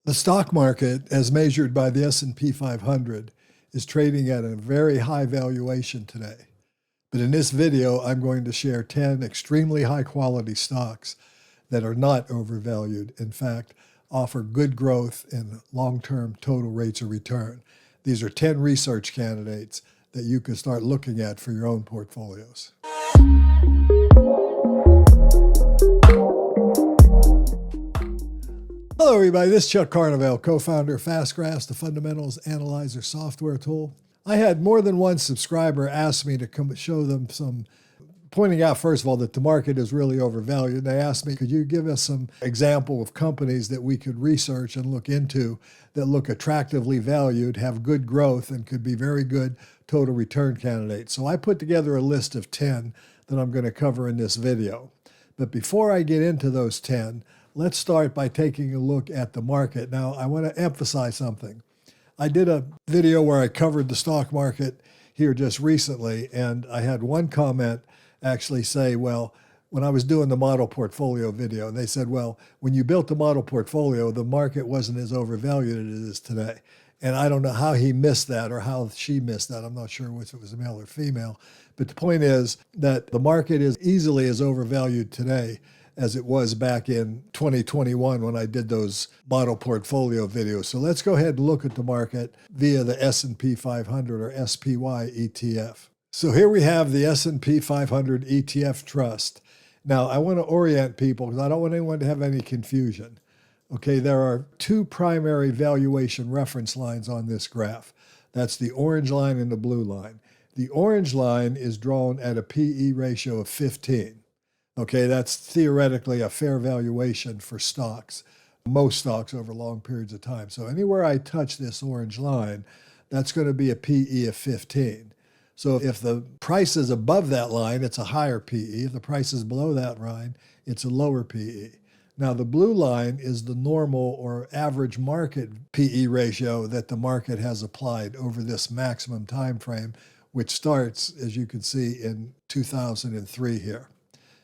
The stock market, as measured by the S&P 500, is trading at a very high valuation today. But in this video, I'm going to share 10 extremely high-quality stocks that are not overvalued. In fact, offer good growth and long-term total rates of return. These are 10 research candidates that you can start looking at for your own portfolios. Hello everybody, this is Chuck Carnevale, co-founder of FastGraphs, the Fundamentals Analyzer software tool. I had more than one subscriber ask me to come show them some, pointing out first of all that the market is really overvalued. They asked me, could you give us some example of companies that we could research and look into that look attractively valued, have good growth, and could be very good total return candidates. So I put together a list of 10 that I'm going to cover in this video. But before I get into those 10, let's start by taking a look at the market. Now, I want to emphasize something. I did a video where I covered the stock market here just recently, and I had one comment actually say, well, when I was doing the model portfolio video, and they said, well, when you built the model portfolio, the market wasn't as overvalued as it is today. And I don't know how he missed that or how she missed that. I'm not sure if it was male or female. But the point is that the market is easily as overvalued today as it was back in 2021 when I did those model portfolio videos. So let's go ahead and look at the market via the S&P 500 or SPY ETF. So here we have the S&P 500 ETF Trust. Now, I want to orient people because I don't want anyone to have any confusion. Okay, there are two primary valuation reference lines on this graph. That's the orange line and the blue line. The orange line is drawn at a PE ratio of 15. Okay, that's theoretically a fair valuation for stocks, most stocks over long periods of time. So anywhere I touch this orange line, that's going to be a PE of 15. So if the price is above that line, it's a higher PE. If the price is below that line, it's a lower PE. Now the blue line is the normal or average market PE ratio that the market has applied over this maximum time frame, which starts, as you can see, in 2003 here.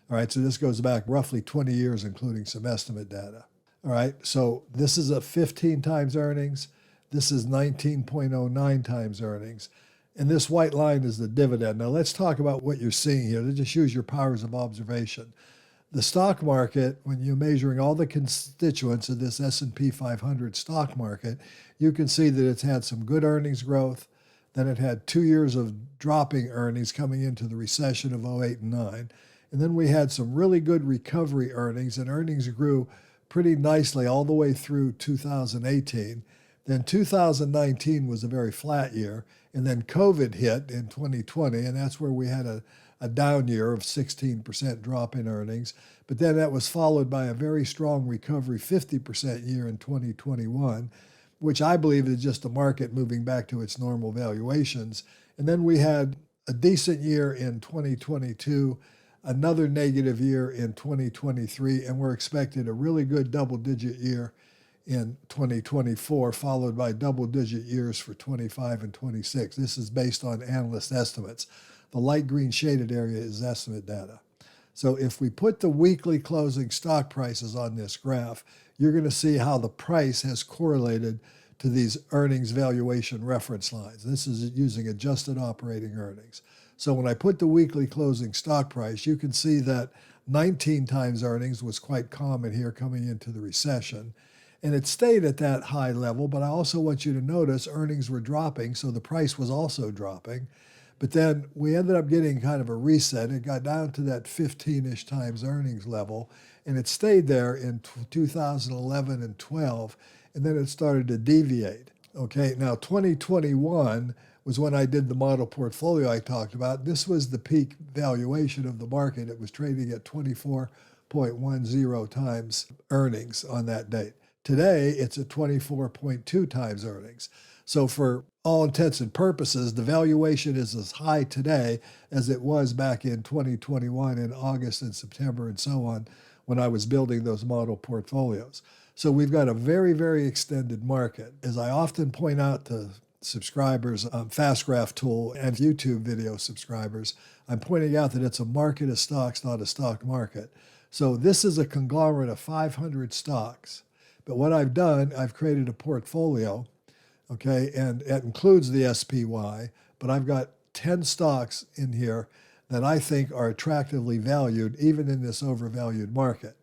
All right, so this goes back roughly 20 years, including some estimate data. All right, so this is a 15 times earnings. This is 19.09 times earnings. And this white line is the dividend. Now let's talk about what you're seeing here. Just use your powers of observation. The stock market, when you're measuring all the constituents of this S&P 500 stock market, you can see that it's had some good earnings growth. Then it had 2 years of dropping earnings coming into the recession of 08 and 09. And then we had some really good recovery earnings, and earnings grew pretty nicely all the way through 2018. Then 2019 was a very flat year, and then COVID hit in 2020, and that's where we had a down year of 16% drop in earnings. But then that was followed by a very strong recovery, 50% year in 2021, which I believe is just the market moving back to its normal valuations. And then we had a decent year in 2022, another negative year in 2023, and we're expecting a really good double-digit year in 2024, followed by double-digit years for 25 and 26. This is based on analyst estimates. The light green shaded area is estimate data. So if we put the weekly closing stock prices on this graph, you're going to see how the price has correlated to these earnings valuation reference lines. This is using adjusted operating earnings. So when I put the weekly closing stock price, you can see that 19 times earnings was quite common here coming into the recession. And it stayed at that high level, but I also want you to notice earnings were dropping, so the price was also dropping. But then we ended up getting kind of a reset. It got down to that 15-ish times earnings level, and it stayed there in 2011 and 12, and then it started to deviate. Okay, now 2021 was when I did the model portfolio I talked about. This was the peak valuation of the market. It was trading at 24.10 times earnings on that date. Today, it's at 24.2 times earnings. So for all intents and purposes, the valuation is as high today as it was back in 2021 in August and September and so on when I was building those model portfolios. So we've got a very, very extended market. As I often point out to subscribers on FastGraph tool and YouTube video subscribers, I'm pointing out that it's a market of stocks, not a stock market. So this is a conglomerate of 500 stocks. But what I've done, I've created a portfolio, okay, and it includes the SPY, but I've got 10 stocks in here that I think are attractively valued, even in this overvalued market.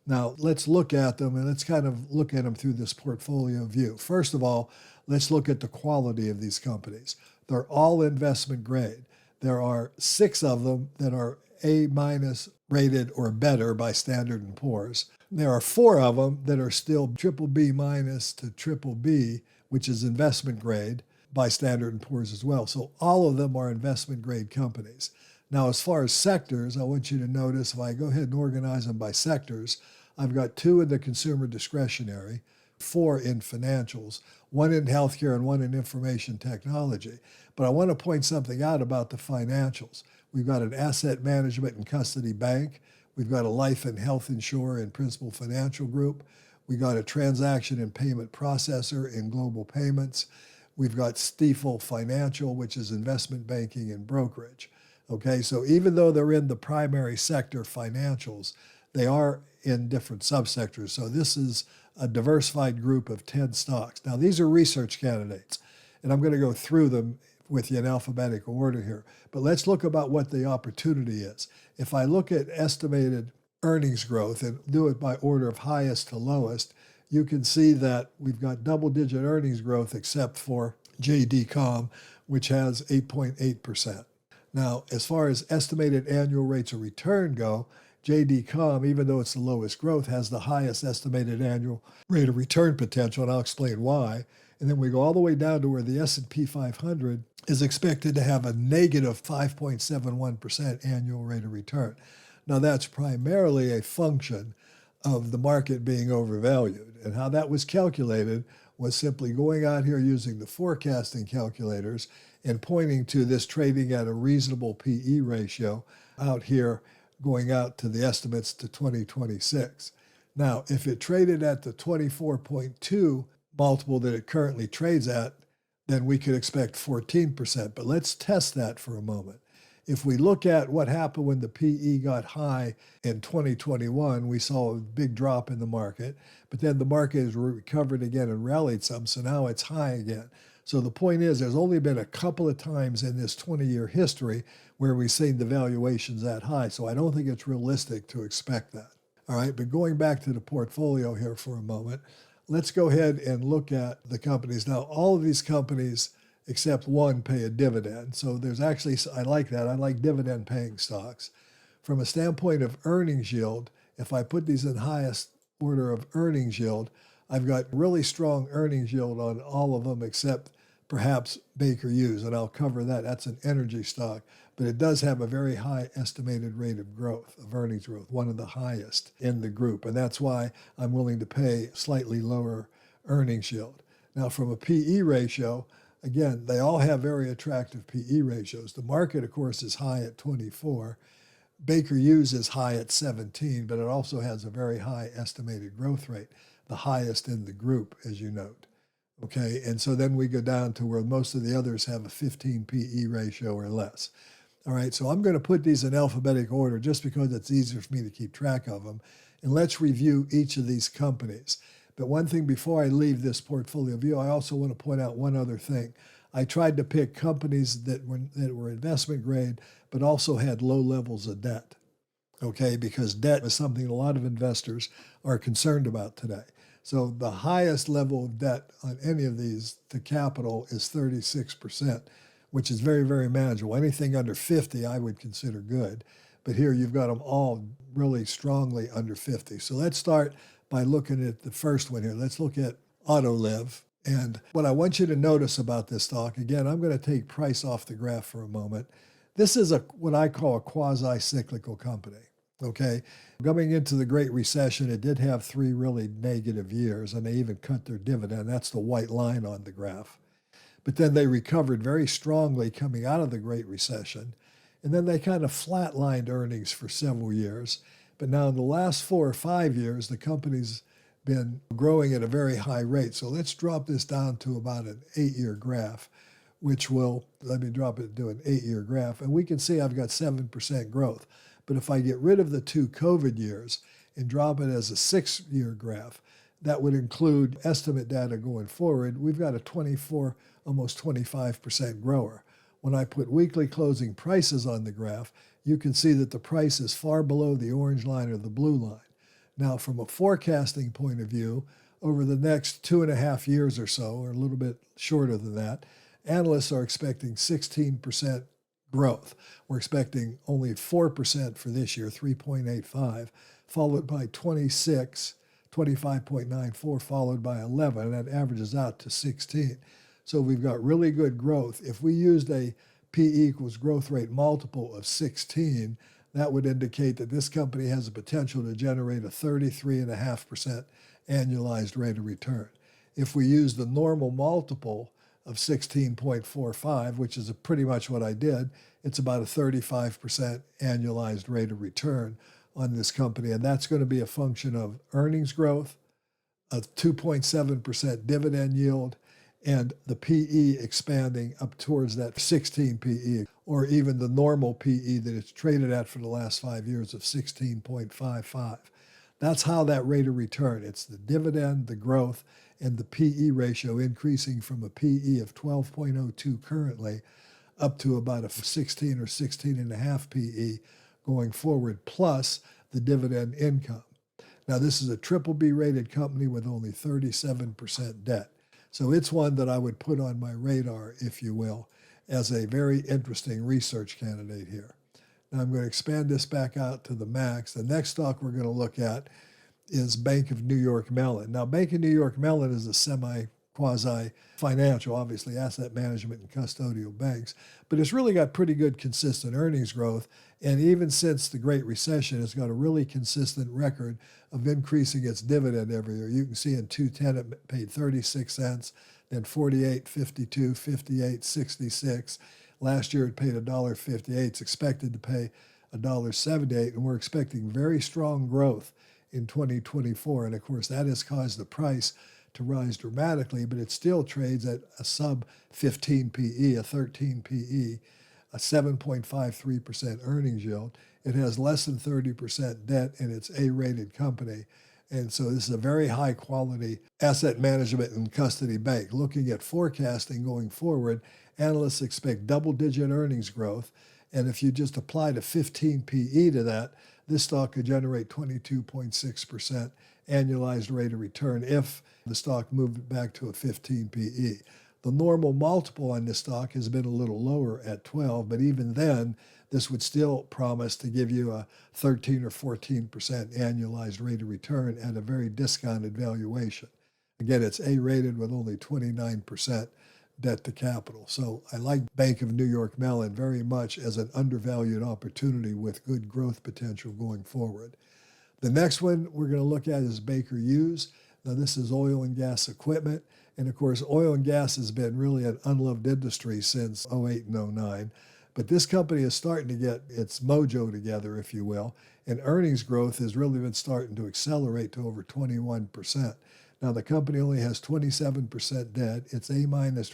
Now, let's look at them and let's kind of look at them through this portfolio view. First of all, let's look at the quality of these companies. They're all investment grade. There are 6 of them that are A- rated or better by Standard & Poor's. There are 4 of them that are still triple B minus to triple B, which is investment grade by Standard & Poor's as well. So all of them are investment grade companies. Now, as far as sectors, I want you to notice if I go ahead and organize them by sectors, I've got 2 in the consumer discretionary, 4 in financials, 1 in healthcare and 1 in information technology. But I want to point something out about the financials. We've got an asset management and custody bank. We've got a life and health insurer in Principal Financial Group. We've got a transaction and payment processor in Global Payments. We've got Stifel Financial, which is investment banking and brokerage. Okay, so even though they're in the primary sector financials, they are in different subsectors. So this is a diversified group of 10 stocks. Now, these are research candidates, and I'm going to go through them with you in alphabetical order here. But let's look about what the opportunity is. If I look at estimated earnings growth and do it by order of highest to lowest, you can see that we've got double-digit earnings growth except for JD.com, which has 8.8%. Now, as far as estimated annual rates of return go, JD.com, even though it's the lowest growth, has the highest estimated annual rate of return potential, and I'll explain why. And then we go all the way down to where the S&P 500 is expected to have a negative 5.71% annual rate of return. Now, that's primarily a function of the market being overvalued. And how that was calculated was simply going out here using the forecasting calculators and pointing to this trading at a reasonable PE ratio out here going out to the estimates to 2026. Now, if it traded at the 24.2 multiple that it currently trades at, then we could expect 14%. But let's test that for a moment. If we look at what happened when the PE got high in 2021, we saw a big drop in the market, but then the market has recovered again and rallied some, so now it's high again. So the point is, there's only been a couple of times in this 20-year history where we've seen the valuations that high, so I don't think it's realistic to expect that. All right, but going back to the portfolio here for a moment, let's go ahead and look at the companies. Now, all of these companies, except one, pay a dividend. So there's actually, I like that. I like dividend-paying stocks. From a standpoint of earnings yield, if I put these in highest order of earnings yield, I've got really strong earnings yield on all of them except perhaps Baker Hughes, and I'll cover that. That's an energy stock, but it does have a very high estimated rate of growth, of earnings growth, one of the highest in the group, and that's why I'm willing to pay slightly lower earnings yield. Now, from a PE ratio, again, they all have very attractive PE ratios. The market, of course, is high at 24. Baker Hughes is high at 17, but it also has a very high estimated growth rate, the highest in the group, as you note. Okay, and so then we go down to where most of the others have a 15 PE ratio or less. All right, so I'm going to put these in alphabetical order just because it's easier for me to keep track of them. And let's review each of these companies. But one thing before I leave this portfolio view, I also want to point out one other thing. I tried to pick companies that were investment grade, but also had low levels of debt. Okay, because debt is something a lot of investors are concerned about today. So the highest level of debt on any of these to capital is 36%, which is very, very manageable. Anything under 50 I would consider good. But here you've got them all really strongly under 50. So let's start by looking at the first one here. Let's look at Autoliv. And what I want you to notice about this stock, again, I'm going to take price off the graph for a moment. This is what I call a quasi-cyclical company. Okay, coming into the Great Recession, it did have 3 really negative years, and they even cut their dividend. That's the white line on the graph. But then they recovered very strongly coming out of the Great Recession, and then they kind of flatlined earnings for several years. But now in the last 4 or 5 years, the company's been growing at a very high rate. So let's drop this down to about an 8-year graph, which will, let me drop it to an 8-year graph, and we can see I've got 7% growth. But if I get rid of the 2 COVID years and drop it as a 6-year graph, that would include estimate data going forward, we've got a 24, almost 25% grower. When I put weekly closing prices on the graph, you can see that the price is far below the orange line or the blue line. Now, from a forecasting point of view, over the next 2.5 years or so, or a little bit shorter than that, analysts are expecting 16% growth. We're expecting only 4% for this year, 3.85, followed by 26, 25.94, followed by 11, and that averages out to 16. So we've got really good growth. If we used a P equals growth rate multiple of 16, that would indicate that this company has the potential to generate a 33.5% annualized rate of return. If we use the normal multiple of 16.45, which is pretty much what I did, it's about a 35% annualized rate of return on this company. And that's going to be a function of earnings growth, a 2.7% dividend yield, and the PE expanding up towards that 16 PE, or even the normal PE that it's traded at for the last 5 years of 16.55. That's how that rate of return, it's the dividend, the growth, and the PE ratio increasing from a PE of 12.02 currently up to about a 16 or 16.5 PE going forward, plus the dividend income. Now, this is a BBB rated company with only 37% debt. So it's one that I would put on my radar, if you will, as a very interesting research candidate here. Now I'm going to expand this back out to the max. The next stock we're going to look at is Bank of New York Mellon. Now, Bank of New York Mellon is a semi-quasi-financial, obviously asset management and custodial banks, but it's really got pretty good consistent earnings growth. And even since the Great Recession, it's got a really consistent record of increasing its dividend every year. You can see in 2010 it paid 36 cents, then 48, 52, 58, 66. Last year it paid $1.58. It's expected to pay $1.78, and we're expecting very strong growth in 2024. And of course, that has caused the price to rise dramatically, but it still trades at a sub 15 PE, a 13 PE, a 7.53% earnings yield. It has less than 30% debt, and it's A-rated company. And so this is a very high quality asset management and custody bank. Looking at forecasting going forward, analysts expect double-digit earnings growth. And if you just applied a 15 PE to that, this stock could generate 22.6% annualized rate of return if the stock moved back to a 15 PE. The normal multiple on this stock has been a little lower at 12, but even then, this would still promise to give you a 13 or 14% annualized rate of return at a very discounted valuation. Again, it's A-rated with only 29% debt to capital. So I like Bank of New York Mellon very much as an undervalued opportunity with good growth potential going forward. The next one we're going to look at is Baker Hughes. Now, this is oil and gas equipment. And of course, oil and gas has been really an unloved industry since 08 and 09. But this company is starting to get its mojo together, if you will. And earnings growth has really been starting to accelerate to over 21%. Now, the company only has 27% debt. It's A-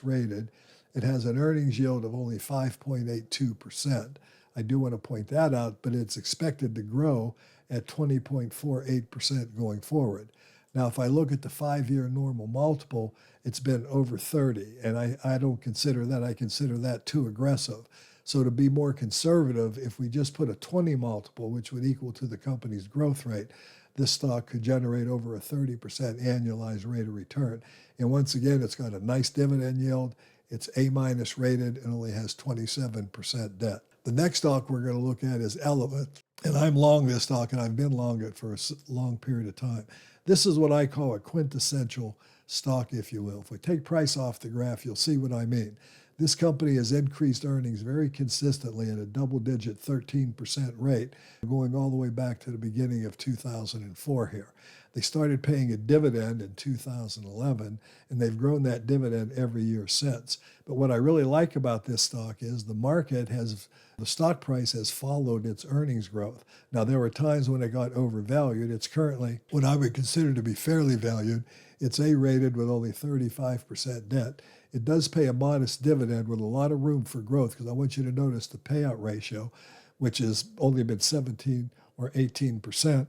rated. It has an earnings yield of only 5.82%. I do want to point that out, but it's expected to grow at 20.48% going forward. Now, if I look at the 5-year normal multiple, it's been over 30, and I don't consider that. I consider that too aggressive. So to be more conservative, if we just put a 20 multiple, which would equal to the company's growth rate, this stock could generate over a 30% annualized rate of return. And once again, it's got a nice dividend yield. It's A- rated and only has 27% debt. The next stock we're going to look at is Elevance. And I'm long this stock, and I've been long it for a long period of time. This is what I call a quintessential stock, if you will. If we take price off the graph, you'll see what I mean. This company has increased earnings very consistently at a double-digit 13% rate, going all the way back to the beginning of 2004 here. They started paying a dividend in 2011, and they've grown that dividend every year since. But what I really like about this stock is the stock price has followed its earnings growth. Now, there were times when it got overvalued. It's currently what I would consider to be fairly valued. It's A-rated with only 35% debt. It does pay a modest dividend with a lot of room for growth, because I want you to notice the payout ratio, which has only been 17 or 18%.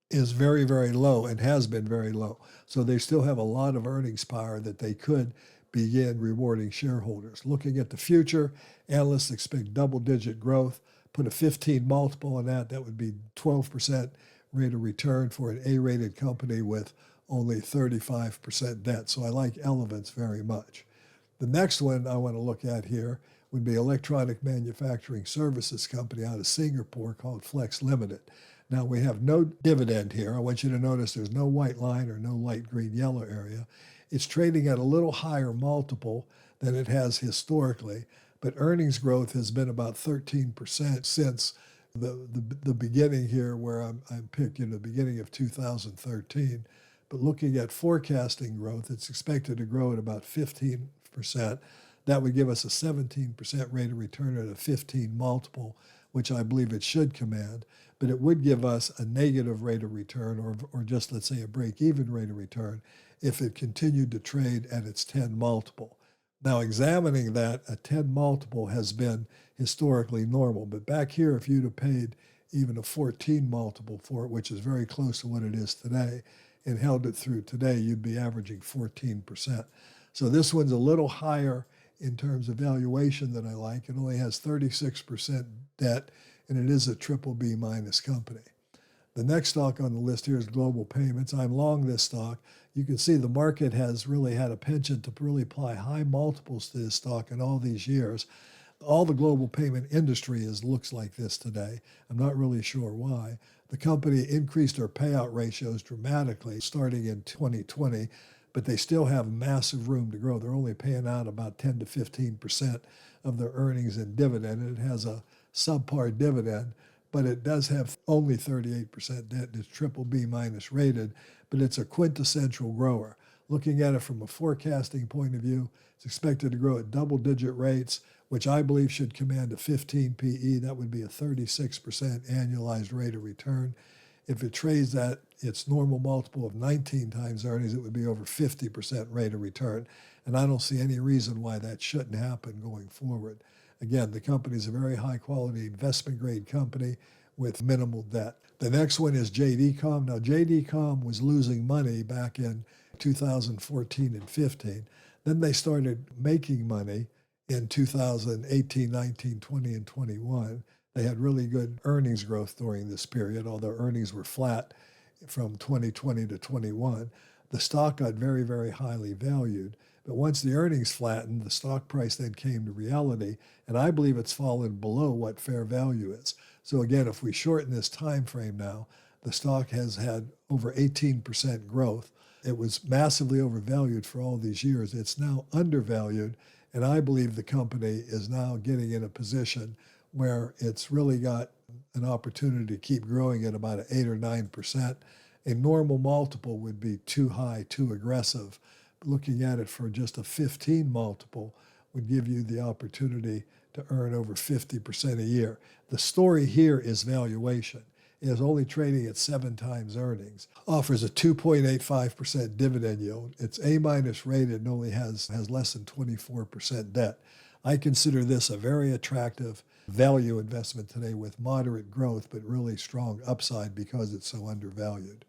is very, very low and has been very low. So they still have a lot of earnings power that they could begin rewarding shareholders. Looking at the future, analysts expect double-digit growth. Put a 15 multiple on that. That would be 12% rate of return for an A-rated company with only 35% debt. So I like Elevance very much. The next one I want to look at here would be Electronic Manufacturing Services Company out of Singapore called Flex Limited. Now we have no dividend here. I want you to notice there's no white line or no light green yellow area. It's trading at a little higher multiple than it has historically, but earnings growth has been about 13% since the beginning here where I'm picked, the beginning of 2013. But looking at forecasting growth, it's expected to grow at about 15%. That would give us a 17% rate of return at a 15 multiple, which I believe it should command. But it would give us a negative rate of return or just, let's say, a break-even rate of return if it continued to trade at its 10 multiple. Now, examining that, a 10 multiple has been historically normal. But back here, if you'd have paid even a 14 multiple for it, which is very close to what it is today, and held it through today, you'd be averaging 14%. So this one's a little higher in terms of valuation than I like. It only has 36% debt, and it is a triple B minus company. The next stock on the list here is Global Payments. I'm long this stock. You can see the market has really had a penchant to really apply high multiples to this stock in all these years. All the global payment industry looks like this today. I'm not really sure why. The company increased their payout ratios dramatically starting in 2020, but they still have massive room to grow. They're only paying out about 10 to 15% of their earnings in dividend, and it has a subpar dividend, but it does have only 38% debt. It's triple B minus rated, but it's a quintessential grower. Looking at it from a forecasting point of view, it's expected to grow at double-digit rates, which I believe should command a 15 PE. That would be a 36% annualized rate of return. If it trades at its normal multiple of 19 times earnings, it would be over 50% rate of return. And I don't see any reason why that shouldn't happen going forward. Again, the company is a very high-quality investment-grade company with minimal debt. The next one is JD.com. Now, JD.com was losing money back in 2014 and 15. Then they started making money in 2018, 19, 20, and 21. They had really good earnings growth during this period, although earnings were flat from 2020 to 21. The stock got very, very highly valued. But once the earnings flattened, the stock price then came to reality, and I believe it's fallen below what fair value is. So again, if we shorten this time frame now, the stock has had over 18% growth. It was massively overvalued for all these years. It's now undervalued, and I believe the company is now getting in a position where it's really got an opportunity to keep growing at about 8 or 9%. A normal multiple would be too high, too aggressive. Looking at it for just a 15 multiple would give you the opportunity to earn over 50% a year. The story here is valuation. It is only trading at 7 times earnings, offers a 2.85% dividend yield. It's A-minus rated and only has less than 24% debt. I consider this a very attractive value investment today with moderate growth, but really strong upside because it's so undervalued.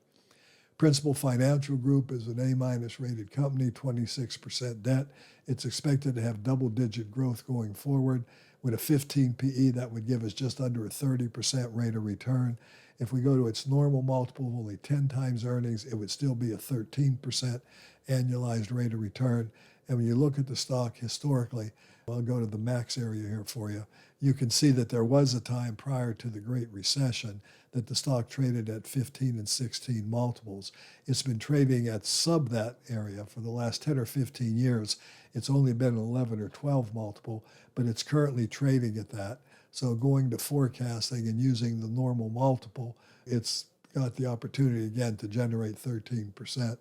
Principal Financial Group is an A-minus rated company, 26% debt. It's expected to have double-digit growth going forward. With a 15 PE, that would give us just under a 30% rate of return. If we go to its normal multiple of only 10 times earnings, it would still be a 13% annualized rate of return. And when you look at the stock historically, I'll go to the max area here for you. You can see that there was a time prior to the Great Recession that the stock traded at 15 and 16 multiples. It's been trading at sub that area for the last 10 or 15 years. It's only been an 11 or 12 multiple, but it's currently trading at that. So going to forecasting and using the normal multiple, it's got the opportunity again to generate 13%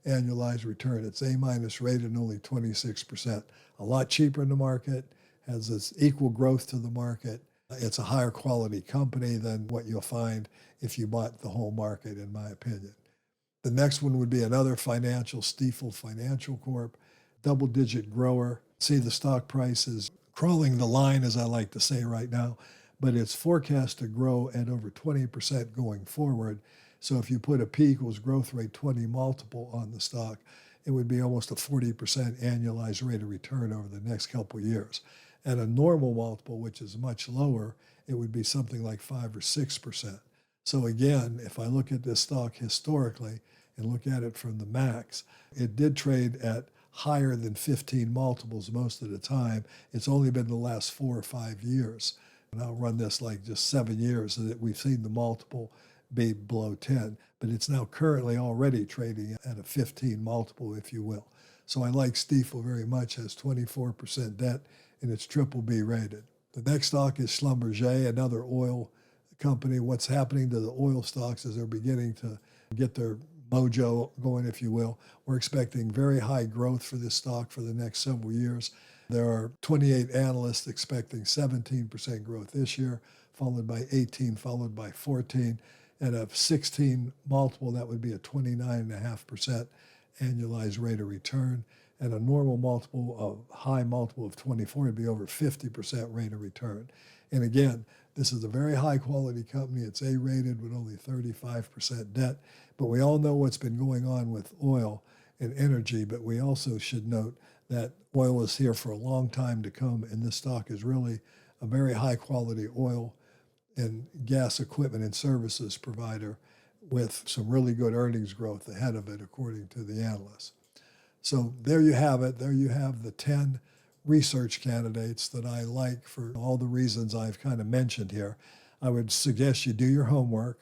annualized return. It's A-minus rated and only 26%. A lot cheaper in the market, has this equal growth to the market. It's a higher quality company than what you'll find if you bought the whole market, in my opinion. The next one would be another financial, Stifel Financial Corp, double-digit grower. See, the stock price is crawling the line, as I like to say right now, but it's forecast to grow at over 20% going forward. So if you put a P equals growth rate 20 multiple on the stock, it would be almost a 40% annualized rate of return over the next couple of years. At a normal multiple, which is much lower, it would be something like 5 or 6%. So again, if I look at this stock historically and look at it from the max, it did trade at higher than 15 multiples most of the time. It's only been the last 4 or 5 years. And I'll run this like just 7 years so that we've seen the multiple be below 10, but it's now currently already trading at a 15 multiple, if you will. So I like Stifel very much, has 24% debt, and it's BBB rated. The next stock is Schlumberger, another oil company. What's happening to the oil stocks is they're beginning to get their mojo going, if you will. We're expecting very high growth for this stock for the next several years. There are 28 analysts expecting 17% growth this year, followed by 18, followed by 14. At a 16 multiple, that would be a 29.5% annualized rate of return. At a normal multiple, a high multiple of 24, it'd be over 50% rate of return. And again, this is a very high quality company. It's A-rated with only 35% debt. But we all know what's been going on with oil and energy, but we also should note that oil is here for a long time to come, and this stock is really a very high quality oil and gas equipment and services provider with some really good earnings growth ahead of it, according to the analysts. So there you have it. There you have the 10 research candidates that I like for all the reasons I've kind of mentioned here. I would suggest you do your homework,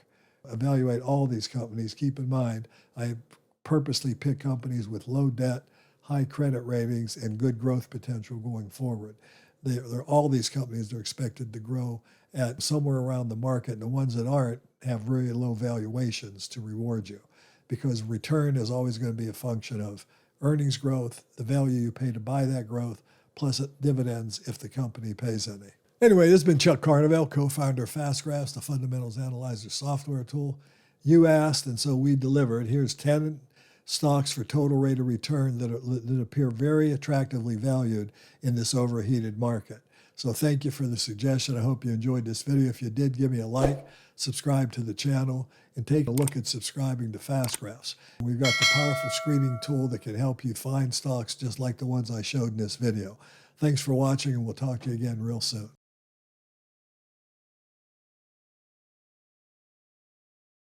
evaluate all these companies. Keep in mind, I purposely pick companies with low debt, high credit ratings, and good growth potential going forward. They're all these companies are expected to grow at somewhere around the market, and the ones that aren't have very low valuations to reward you, because return is always going to be a function of earnings growth, the value you pay to buy that growth, plus dividends if the company pays any. Anyway, this has been Chuck Carnevale, co-founder of FastGraphs, the fundamentals analyzer software tool. You asked, and so we delivered. Here's 10 stocks for total rate of return that appear very attractively valued in this overheated market. So thank you for the suggestion. I hope you enjoyed this video. If you did, give me a like, subscribe to the channel, and take a look at subscribing to FastGraphs. We've got the powerful screening tool that can help you find stocks just like the ones I showed in this video. Thanks for watching, and we'll talk to you again real soon.